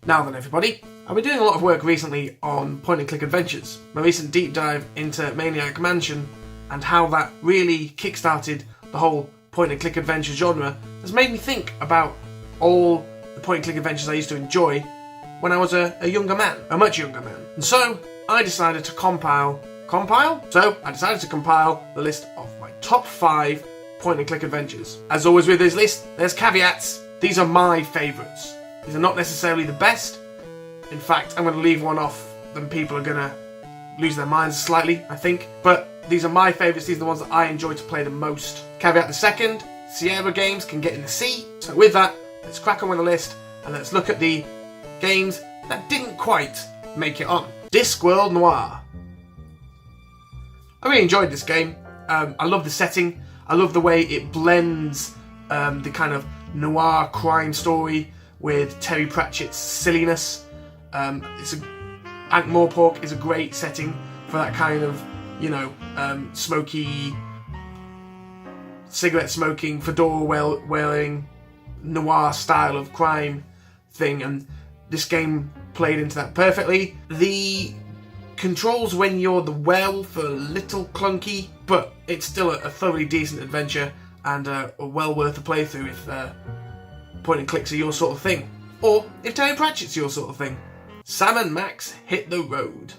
Now then everybody, I've been doing a lot of work recently on point-and-click adventures. My recent deep dive into Maniac Mansion and how that really kick-started the whole point-and-click adventure genre has made me think about all the point-and-click adventures I used to enjoy when I was a younger man, a much younger man. And so I decided to compile the list of my top 5 point-and-click adventures. As always with this list, there's caveats. These are my favourites. These are not necessarily the best. In fact, I'm going to leave one off, then people are going to lose their minds slightly, I think. But these are my favourites. These are the ones that I enjoy to play the most. Caveat the second, Sierra games can get in the sea. So with that, let's crack on with the list and let's look at the games that didn't quite make it on. Discworld Noir. I really enjoyed this game. I love the setting. I love the way it blends the kind of noir crime story with Terry Pratchett's silliness. Ankh-Morpork is a great setting for that kind of, smoky, cigarette smoking, fedora wearing, noir style of crime thing, and this game played into that perfectly. The controls when you're the werewolf are a little clunky, but it's still a thoroughly decent adventure and well worth a playthrough if point and clicks are your sort of thing, or if Terry Pratchett's your sort of thing. Sam and Max Hit the Road.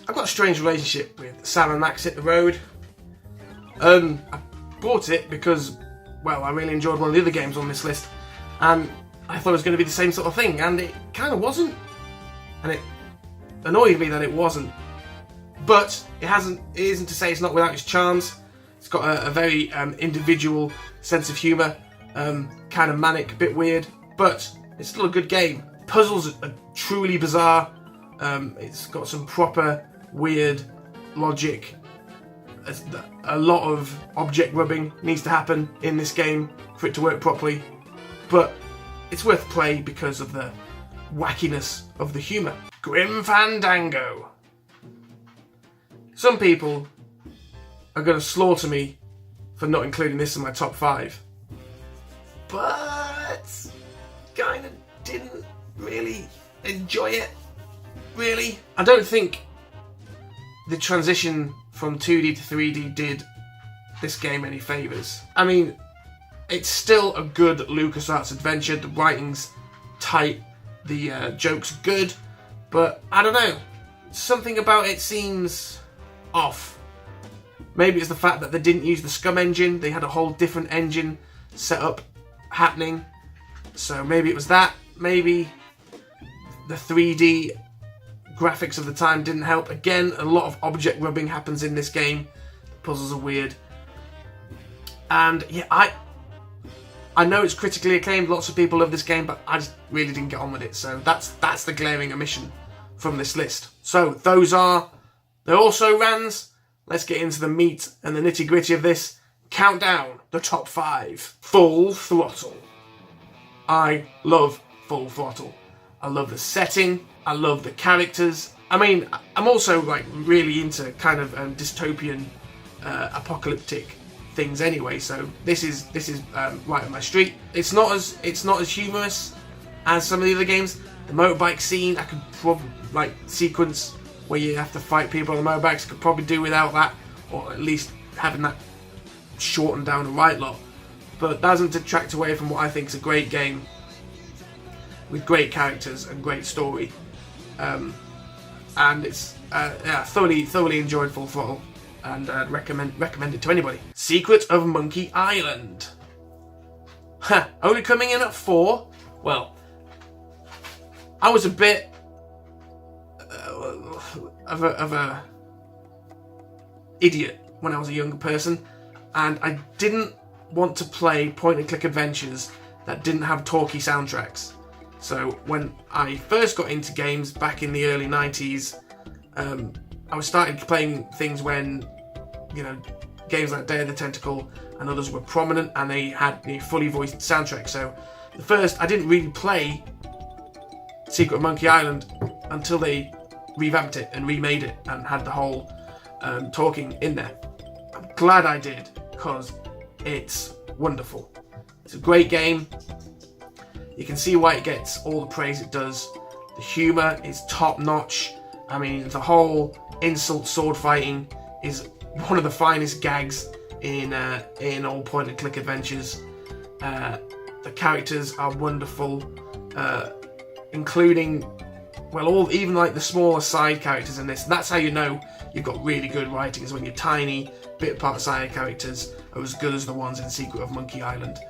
I've got a strange relationship with Sam and Max Hit the Road. I bought it because, well, I really enjoyed one of the other games on this list, and I thought it was going to be the same sort of thing, and it kind of wasn't. And it annoyed me that it wasn't. But it isn't to say it's not without its charms. It's got a very individual sense of humour, kind of manic, a bit weird, but it's still a good game. Puzzles are truly bizarre. It's got some proper weird logic. A lot of object rubbing needs to happen in this game for it to work properly, but it's worth play because of the wackiness of the humour. Grim Fandango. Some people are going to slaughter me for not including this in my top 5, but kind of didn't really enjoy it, really. I don't think the transition from 2D to 3D did this game any favours. I mean, it's still a good LucasArts adventure, the writing's tight, the joke's good, but I don't know, something about it seems off. Maybe it's the fact that they didn't use the Scum engine, they had a whole different engine set up happening, so maybe it was that. Maybe the 3D graphics of the time didn't help. Again, a lot of object rubbing happens in this game, the puzzles are weird, and yeah, I know it's critically acclaimed, lots of people love this game, but I just really didn't get on with it, so that's the glaring omission from this list. So they're also rans. Let's get into the meat and the nitty gritty of this. Countdown the top 5. Full Throttle. I love Full Throttle. I love the setting, I love the characters. I mean, I'm also really into kind of dystopian, apocalyptic things anyway, so this is right up my street. It's not as humorous as some of the other games. The motorbike scene, I could probably sequence where you have to fight people on the motorbikes, could probably do without that, or at least having that shortened down a right lot. But that doesn't detract away from what I think is a great game with great characters and great story. And it's thoroughly enjoyed Full Throttle, and I'd recommend it to anybody. Secret of Monkey Island. Only coming in at 4. Well, I was a bit of a idiot when I was a younger person, and I didn't want to play point-and-click adventures that didn't have talky soundtracks. So when I first got into games back in the early 90s, I was starting playing things when, games like Day of the Tentacle and others were prominent and they had a fully voiced soundtrack. So I didn't really play Secret of Monkey Island until they revamped it and remade it and had the whole talking in there. I'm glad I did, because it's wonderful. It's a great game. You can see why it gets all the praise it does. The humour is top notch. I mean, the whole insult sword fighting is one of the finest gags in all point and click adventures. The characters are wonderful, including, well, even like the smaller side characters in this. And that's how you know you've got really good writing, is when your tiny bit part side characters are as good as the ones in Secret of Monkey Island.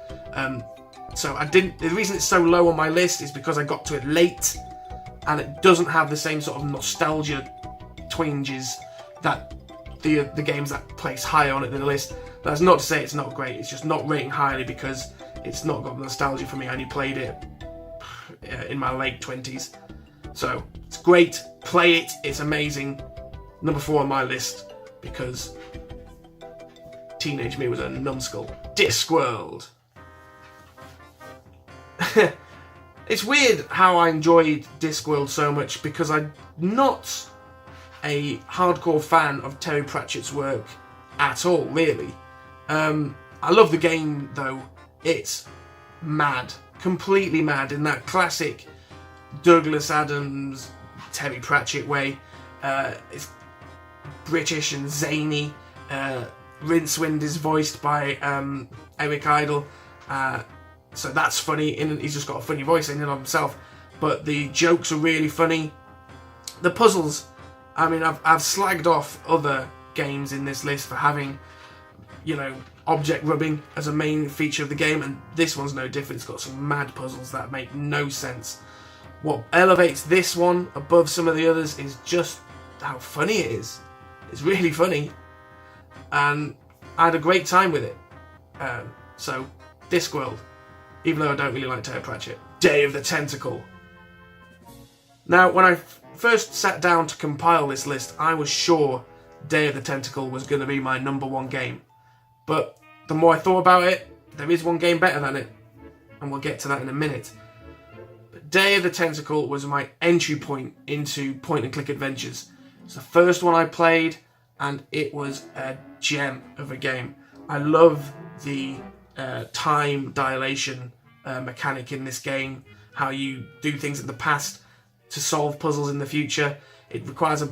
So the reason it's so low on my list is because I got to it late, and it doesn't have the same sort of nostalgia twinges that the games that place higher on it than the list. That's not to say it's not great, it's just not rating highly because it's not got nostalgia for me. I only played it in my late 20s. So, it's great, play it, it's amazing. Number 4 on my list because teenage me was a numbskull. Discworld. It's weird how I enjoyed Discworld so much because I'm not a hardcore fan of Terry Pratchett's work at all, really. I love the game though. It's mad, completely mad in that classic Douglas Adams, Terry Pratchett way. It's British and zany. Rincewind is voiced by Eric Idle, so that's funny. He's just got a funny voice in and of himself. But the jokes are really funny. The puzzles, I mean, I've slagged off other games in this list for having, you know, object rubbing as a main feature of the game, and this one's no different. It's got some mad puzzles that make no sense. What elevates this one above some of the others is just how funny it is. It's really funny, and I had a great time with it. So, Discworld, even though I don't really like Terry Pratchett. Day of the Tentacle. Now, when I first sat down to compile this list, I was sure Day of the Tentacle was going to be my number 1 game. But the more I thought about it, there is one game better than it, and we'll get to that in a minute. But Day of the Tentacle was my entry point into point and click adventures. It's the first one I played, and it was a gem of a game. I love the time dilation mechanic in this game, how you do things in the past to solve puzzles in the future. It requires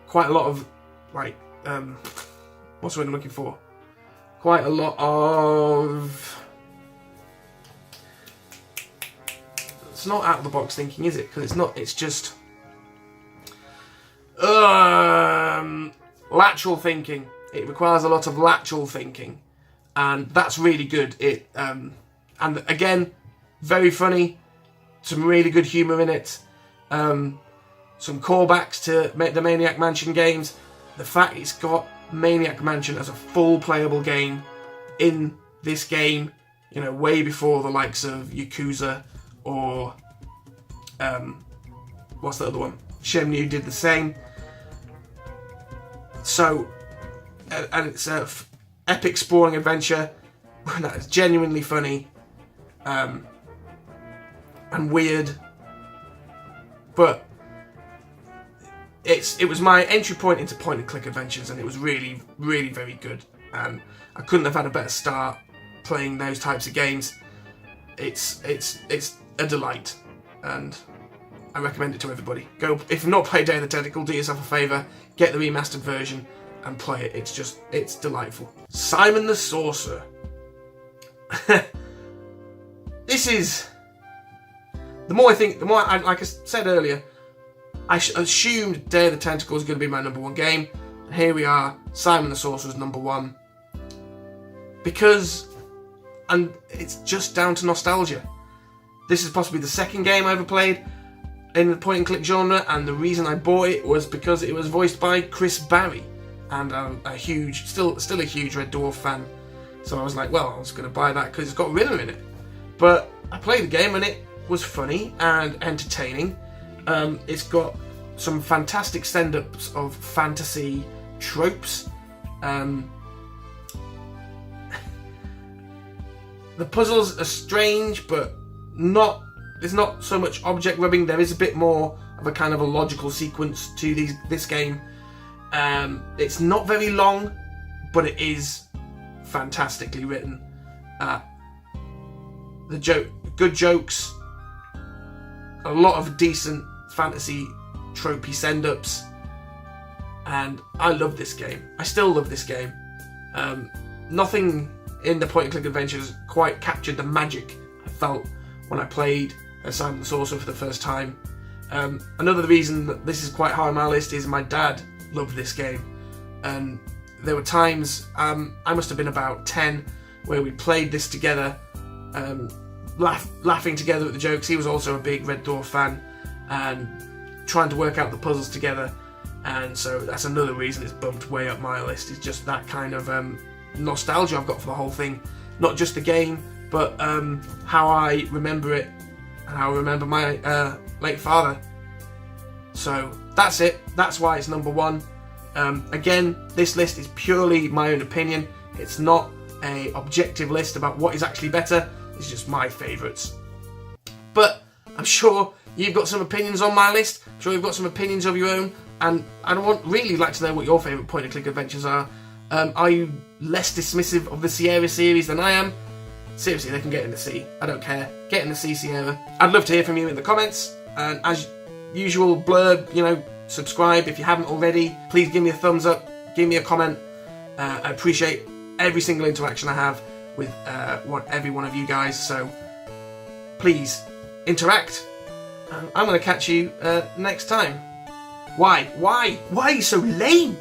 quite a lot of, like, what's the word I'm looking for? Quite a lot of... It's not out of the box thinking, is it? Because it's not, it's just... lateral thinking. It requires a lot of lateral thinking. And that's really good. And again, very funny. Some really good humour in it. Some callbacks to the Maniac Mansion games. The fact it's got Maniac Mansion as a full playable game in this game, you know, way before the likes of Yakuza or what's the other one? Shenmue did the same. So, and it's a epic sprawling adventure that is genuinely funny and weird, but it was my entry point into point and click adventures, and it was really, really very good, and I couldn't have had a better start playing those types of games. It's a delight, and I recommend it to everybody. Go, if you've not played Day of the Tentacle, do yourself a favour, get the remastered version and play it. It's delightful. Simon the Sorcerer. This is, the more I like I said earlier, I assumed Day of the Tentacle was going to be my number 1 game, and here we are, Simon the Sorcerer's number 1. Because, and it's just down to nostalgia. This is possibly the second game I ever played in the point and click genre, and the reason I bought it was because it was voiced by Chris Barry, and I'm a huge, still a huge Red Dwarf fan. So I was like, well, I was going to buy that because it's got Riddler in it. But I played the game and it was funny and entertaining. It's got some fantastic stand-ups of fantasy tropes. The puzzles are strange, but there's not so much object rubbing. There is a bit more of a kind of a logical sequence to this game. It's not very long, but it is fantastically written. Good jokes, a lot of decent fantasy tropey send-ups, and I love this game. I still love this game. Nothing in the point-and-click adventures quite captured the magic I felt when I played Simon the Sorcerer for the first time. Another reason that this is quite high on my list is my dad loved this game, and there were times, I must have been about 10, where we played this together, laughing together at the jokes. He was also a big Red Dwarf fan, and trying to work out the puzzles together, and so that's another reason it's bumped way up my list. It's just that kind of nostalgia I've got for the whole thing, not just the game, but how I remember it and how I remember my late father. So that's it. That's why it's number one. Again, this list is purely my own opinion. It's not a objective list about what is actually better. It's just my favourites. But I'm sure you've got some opinions on my list. I'm sure you've got some opinions of your own, and I really like to know what your favourite point-and-click adventures are. Are you less dismissive of the Sierra series than I am? Seriously, they can get in the sea. I don't care. Get in the sea, Sierra. I'd love to hear from you in the comments. And as usual, blurb, subscribe if you haven't already. Please give me a thumbs up. Give me a comment. I appreciate every single interaction I have with every one of you guys. So please interact. I'm going to catch you next time. Why? Why are you so lame?